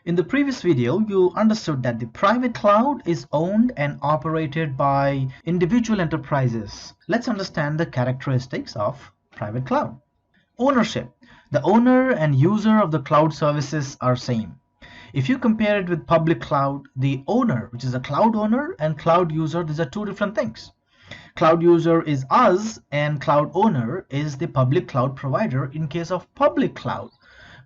In the previous video, you understood that the private cloud is owned and operated by individual enterprises. Let's understand the characteristics of private cloud. Ownership. The owner and user of the cloud services are same. If you compare it with public cloud, the owner, which is a cloud owner, and cloud user, these are two different things. Cloud user is us and cloud owner is the public cloud provider in case of public cloud.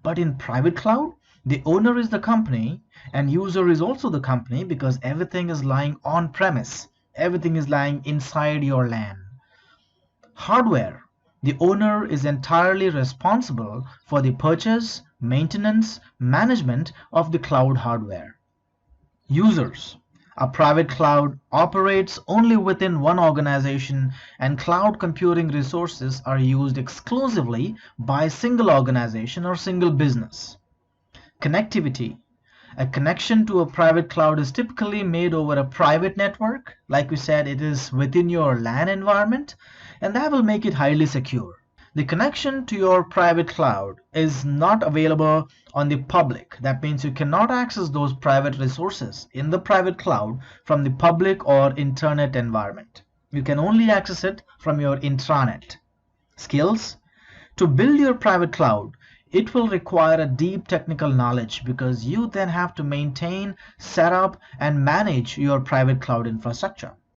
But in private cloud, the owner is the company and user is also the company because everything is lying on premise. Everything is lying inside your LAN. Hardware. The owner is entirely responsible for the purchase, maintenance, management of the cloud hardware. Users. A private cloud operates only within one organization and cloud computing resources are used exclusively by a single organization or single business. Connectivity. A connection to a private cloud is typically made over a private network. Like we said, it is within your LAN environment, and that will make it highly secure. The connection to your private cloud is not available on the public. That means you cannot access those private resources in the private cloud from the public or internet environment. You can only access it from your intranet. Skills. To build your private cloud, it will require a deep technical knowledge because you then have to maintain, set up, and manage your private cloud infrastructure.